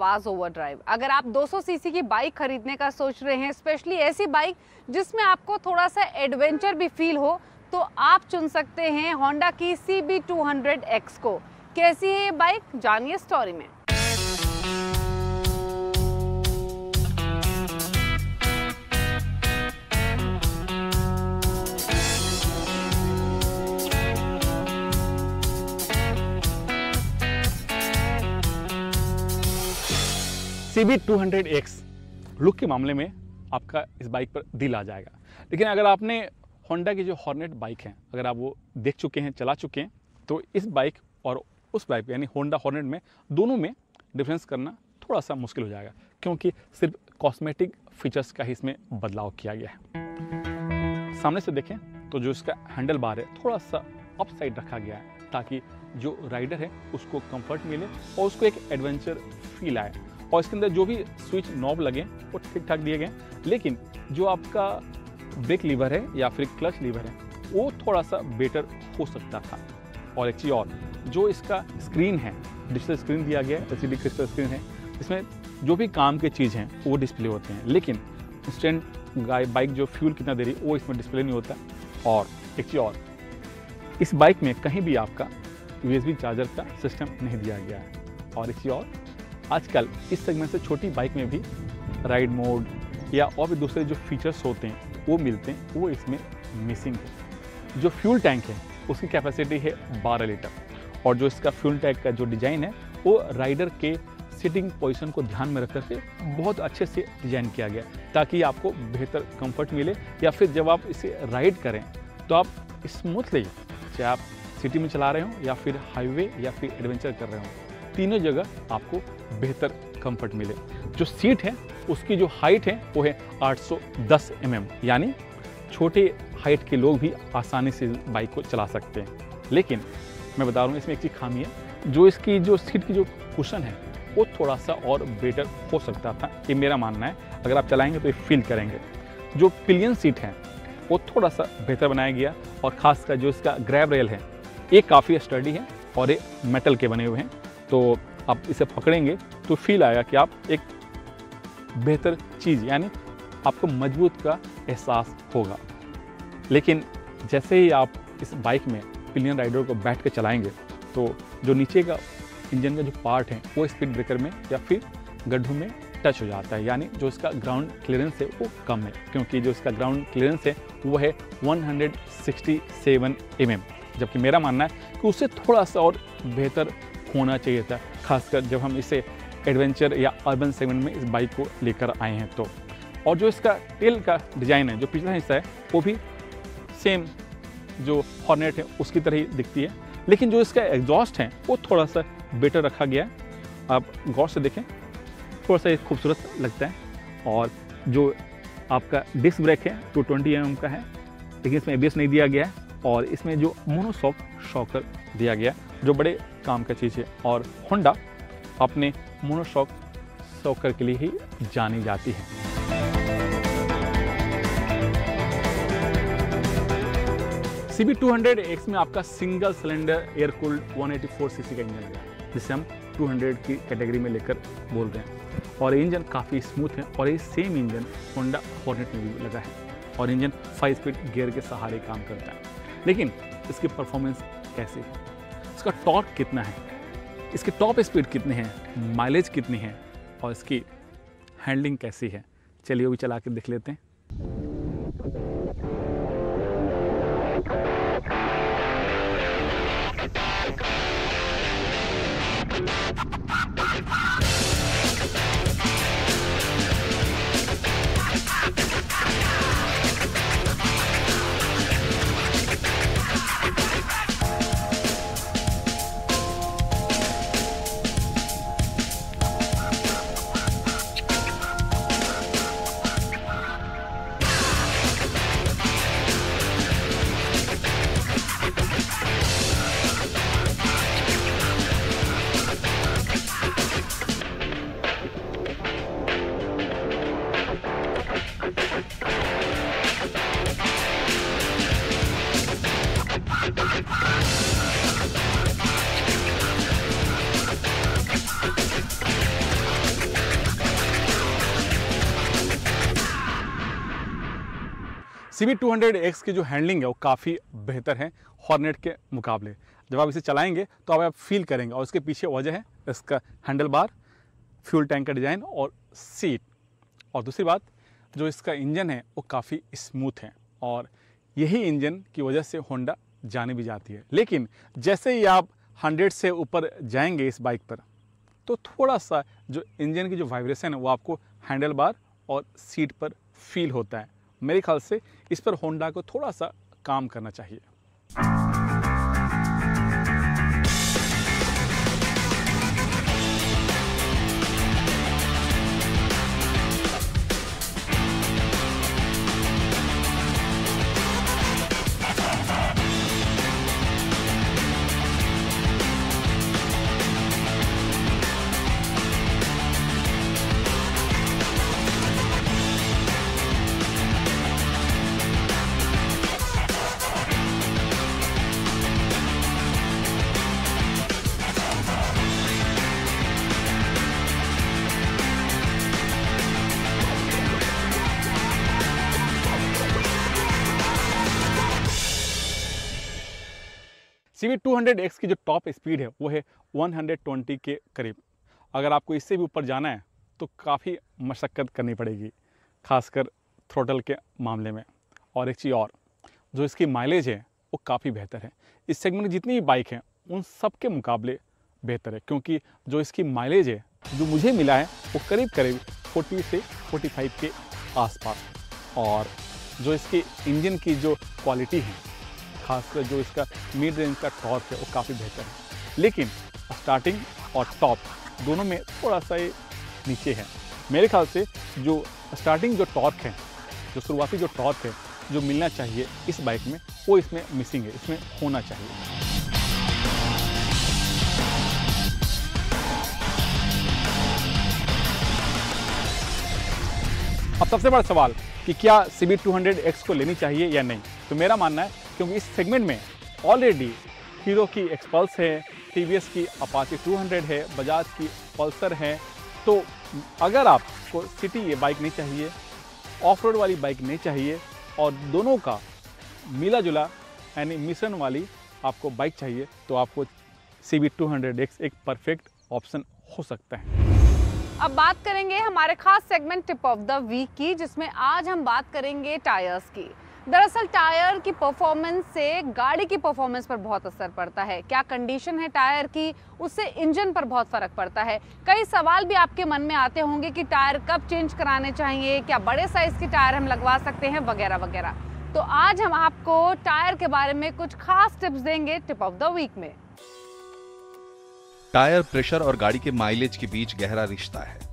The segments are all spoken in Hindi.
आवाज़ ओवरड्राइव। अगर आप 200 सीसी की बाइक खरीदने का सोच रहे हैं, स्पेशली ऐसी बाइक जिसमें आपको थोड़ा सा एडवेंचर भी फील हो, तो आप चुन सकते हैं होंडा की CB200X को। कैसी है ये बाइक, जानिए स्टोरी में। CB200X लुक के मामले में आपका इस बाइक पर दिल आ जाएगा। लेकिन अगर आपने होंडा की जो हॉर्नेट बाइक है, अगर आप वो देख चुके हैं, चला चुके हैं, तो इस बाइक और उस बाइक यानी होंडा हॉर्नेट में दोनों में डिफरेंस करना थोड़ा सा मुश्किल हो जाएगा, क्योंकि सिर्फ कॉस्मेटिक फीचर्स का ही इसमें बदलाव किया गया है। सामने से देखें तो जो इसका हैंडल बार है थोड़ा सा अप साइड रखा गया है, ताकि जो राइडर है उसको कंफर्ट मिले और उसको एक एडवेंचर फील आए। और इसके अंदर जो भी स्विच नॉब लगे वो ठीक ठाक दिए गए, लेकिन जो आपका ब्रेक लीवर है या फिर क्लच लीवर है वो थोड़ा सा बेटर हो सकता था। और एक चीज़ और, जो इसका स्क्रीन है, डिजिटल स्क्रीन दिया गया है, LCD क्रिस्टल स्क्रीन है, इसमें जो भी काम के चीज़ हैं वो डिस्प्ले होते हैं, लेकिन इंस्टेंट बाइक जो फ्यूल कितना दे रही है वो इसमें डिस्प्ले नहीं होता। और एक चीज़ और, इस बाइक में कहीं भी आपका USB चार्जर का सिस्टम नहीं दिया गया है। और एक चीज़ और, आजकल इस सेगमेंट से छोटी बाइक में भी राइड मोड या और भी दूसरे जो फीचर्स होते हैं वो मिलते हैं, वो इसमें मिसिंग है। जो फ्यूल टैंक है उसकी कैपेसिटी है 12 लीटर, और जो इसका फ्यूल टैंक का जो डिज़ाइन है वो राइडर के सिटिंग पोजीशन को ध्यान में रख करके बहुत अच्छे से डिज़ाइन किया गया, ताकि आपको बेहतर कंफर्ट मिले, या फिर जब आप इसे राइड करें तो आप स्मूथली, चाहे आप सिटी में चला रहे हो या फिर हाईवे या फिर एडवेंचर कर रहे हो, तीनों जगह आपको बेहतर कंफर्ट मिले। जो सीट है उसकी जो हाइट है वो है 810 mm, यानी छोटे हाइट के लोग भी आसानी से बाइक को चला सकते हैं। लेकिन मैं बता रहा हूँ, इसमें एक चीज़ खामी है, जो इसकी जो सीट की जो कुशन है वो थोड़ा सा और बेटर हो सकता था, ये मेरा मानना है। अगर आप चलाएंगे तो ये फील करेंगे। जो पिलियन सीट है वो थोड़ा सा बेहतर बनाया गया, और ख़ासकर जो इसका ग्रैब रेल है ये काफ़ी स्टडी है और ये मेटल के बने हुए हैं, तो आप इसे पकड़ेंगे तो फील आएगा कि आप एक बेहतर चीज़, यानी आपको मजबूत का एहसास होगा। लेकिन जैसे ही आप इस बाइक में पिलियन राइडर को बैठ के चलाएंगे तो जो नीचे का इंजन का जो पार्ट है वो स्पीड ब्रेकर में या फिर गड्ढों में टच हो जाता है, यानी जो इसका ग्राउंड क्लियरेंस है वो कम है, क्योंकि जो इसका ग्राउंड क्लियरेंस है वो है 167 mm, जबकि मेरा मानना है कि उससे थोड़ा सा और बेहतर होना चाहिए था, खासकर जब हम इसे एडवेंचर या अर्बन सेगमेंट में इस बाइक को लेकर आए हैं तो। और जो इसका टेल का डिज़ाइन है, जो पिछला हिस्सा है वो भी सेम जो हॉर्नेट है उसकी तरह ही दिखती है, लेकिन जो इसका एग्जॉस्ट है वो थोड़ा सा बेटर रखा गया है। आप गौर से देखें, थोड़ा सा खूबसूरत लगता है। और जो आपका डिस्क ब्रेक है 220 mm का है, लेकिन इसमें ABS नहीं दिया गया है, और इसमें जो मोनोशॉक शॉकर दिया गया जो बड़े काम का चीज़ है। और होंडा अपने मोनोशॉक शॉकर के लिए ही जानी जाती है। CB200X में आपका single cylinder air cooled 184 CC का इंजन है, जिसे हम 200 की कैटेगरी में लेकर बोल रहे हैं। और इंजन काफ़ी स्मूथ है, और ये सेम इंजन होंडा हॉर्नेट में भी लगा है, और इंजन 5 स्पीड गियर के सहारे काम करता है। लेकिन इसकी परफॉर्मेंस कैसी है, इसका टॉर्क कितना है, इसकी टॉप स्पीड कितनी है, माइलेज कितनी है, और इसकी हैंडलिंग कैसी है, चलिए वो भी चला के देख लेते हैं। CB200X की जो हैंडलिंग है वो काफ़ी बेहतर है हॉर्नेट के मुकाबले। जब आप इसे चलाएंगे तो आप फील करेंगे, और इसके पीछे वजह है इसका हैंडल बार, फ्यूल टैंक का डिज़ाइन और सीट। और दूसरी बात, जो इसका इंजन है वो काफ़ी स्मूथ है, और यही इंजन की वजह से होंडा जाने भी जाती है। लेकिन जैसे ही आप 100 से ऊपर जाएंगे इस बाइक पर, तो थोड़ा सा जो इंजन की जो वाइब्रेशन है वो आपको हैंडल बार और सीट पर फील होता है। मेरे ख्याल से इस पर होंडा को थोड़ा सा काम करना चाहिए। CB200X की जो टॉप स्पीड है वो है 120 के करीब। अगर आपको इससे भी ऊपर जाना है तो काफ़ी मशक्क़त करनी पड़ेगी, खासकर थ्रोटल के मामले में। और एक चीज़ और, जो इसकी माइलेज है वो काफ़ी बेहतर है। इस सेगमेंट में जितनी भी बाइक हैं उन सब के मुकाबले बेहतर है, क्योंकि जो इसकी माइलेज है जो मुझे मिला है वो करीब करीब 40 से 45 के आसपास। और जो इसकी इंजन की जो क्वालिटी है, खासकर जो इसका मिड रेंज का टॉर्क है वो काफ़ी बेहतर है। लेकिन स्टार्टिंग और टॉप दोनों में थोड़ा सा ये नीचे है। मेरे ख्याल से जो स्टार्टिंग जो टॉर्क है, जो शुरुआती जो टॉर्क है जो मिलना चाहिए इस बाइक में, वो इसमें मिसिंग है, इसमें होना चाहिए। अब सबसे बड़ा सवाल कि क्या CB200X को लेनी चाहिए या नहीं, तो मेरा मानना है क्योंकि इस सेगमेंट में ऑलरेडी हीरो की एक्सपल्स है, TVS की अपाचे 200 है, बजाज की पल्सर है। तो अगर आपको सिटी ये बाइक नहीं चाहिए, ऑफ रोड वाली बाइक नहीं चाहिए, और दोनों का मिला जुला यानी मिश्रण वाली आपको बाइक चाहिए, तो आपको CB200X एक परफेक्ट ऑप्शन हो सकता है। अब बात करेंगे हमारे खास segment tip of the week की, जिसमें आज हम बात करेंगे टायर्स की। दरअसल टायर की परफॉर्मेंस से गाड़ी की परफॉर्मेंस पर बहुत असर पड़ता है। क्या कंडीशन है टायर की, उससे इंजन पर बहुत फर्क पड़ता है। कई सवाल भी आपके मन में आते होंगे कि टायर कब चेंज कराने चाहिए, क्या बड़े साइज के टायर हम लगवा सकते हैं, वगैरह वगैरह। तो आज हम आपको टायर के बारे में कुछ खास टिप्स देंगे टिप ऑफ द वीक में। टायर प्रेशर और गाड़ी के माइलेज के बीच गहरा रिश्ता है।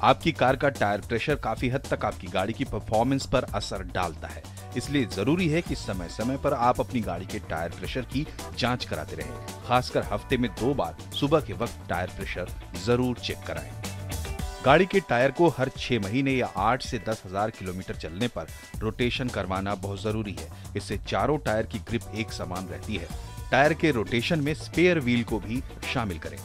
आपकी कार का टायर प्रेशर काफी हद तक आपकी गाड़ी की परफॉर्मेंस पर असर डालता है। इसलिए जरूरी है कि समय समय पर आप अपनी गाड़ी के टायर प्रेशर की जांच कराते रहें। खासकर हफ्ते में 2 बार सुबह के वक्त टायर प्रेशर जरूर चेक कराएं। गाड़ी के टायर को हर 6 महीने या 8 से 10,000 किलोमीटर चलने पर रोटेशन करवाना बहुत जरूरी है। इससे चारों टायर की ग्रिप एक समान रहती है। टायर के रोटेशन में स्पेयर व्हील को भी शामिल करें।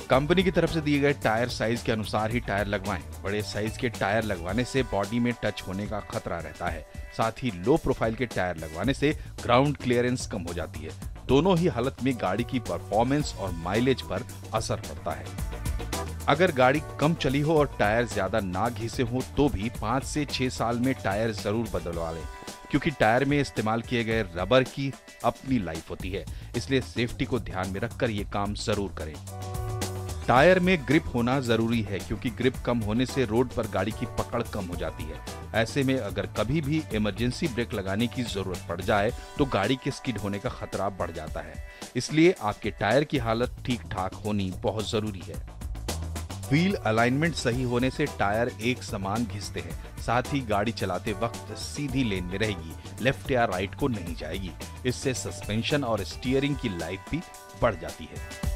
कंपनी की तरफ से दिए गए टायर साइज के अनुसार ही टायर लगवाएं। बड़े साइज के टायर लगवाने से बॉडी में टच होने का खतरा रहता है। साथ ही लो प्रोफाइल के टायर लगवाने से ग्राउंड क्लियरेंस कम हो जाती है। दोनों ही हालत में गाड़ी की परफॉर्मेंस और माइलेज पर असर पड़ता है। अगर गाड़ी कम चली हो और टायर ज्यादा ना घिसे हो तो भी 5 से 6 साल में टायर जरूर बदलवा लें, क्योंकि टायर में इस्तेमाल किए गए रबर की अपनी लाइफ होती है। इसलिए सेफ्टी को ध्यान में रखकर ये काम जरूर करें। टायर में ग्रिप होना जरूरी है, क्योंकि ग्रिप कम होने से रोड पर गाड़ी की पकड़ कम हो जाती है। ऐसे में अगर कभी भी इमरजेंसी ब्रेक लगाने की जरूरत पड़ जाए तो गाड़ी के स्किड होने का खतरा बढ़ जाता है। इसलिए आपके टायर की हालत ठीक ठाक होनी बहुत जरूरी है। व्हील अलाइनमेंट सही होने से टायर एक समान घिसते हैं। साथ ही गाड़ी चलाते वक्त सीधी लेन में रहेगी, लेफ्ट या राइट को नहीं जाएगी। इससे सस्पेंशन और स्टीयरिंग की लाइफ भी बढ़ जाती है।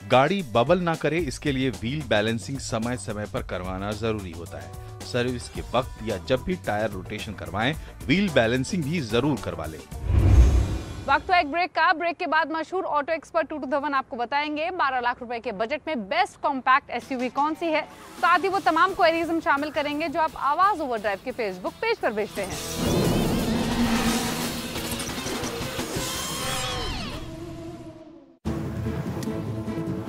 गाड़ी बबल ना करे, इसके लिए व्हील बैलेंसिंग समय समय पर करवाना जरूरी होता है। सर्विस के वक्त या जब भी टायर रोटेशन करवाएं, व्हील बैलेंसिंग भी जरूर करवा लें। वक्त है एक ब्रेक का। ब्रेक के बाद मशहूर ऑटो एक्सपर्ट 2 to the 1 आपको बताएंगे 12 लाख रुपए के बजट में बेस्ट कॉम्पैक्ट SUV कौन सी है। साथ ही वो तमाम क्वेरीज हम शामिल करेंगे जो आप आवाज ओवरड्राइव के फेसबुक पेज पर भेजते हैं।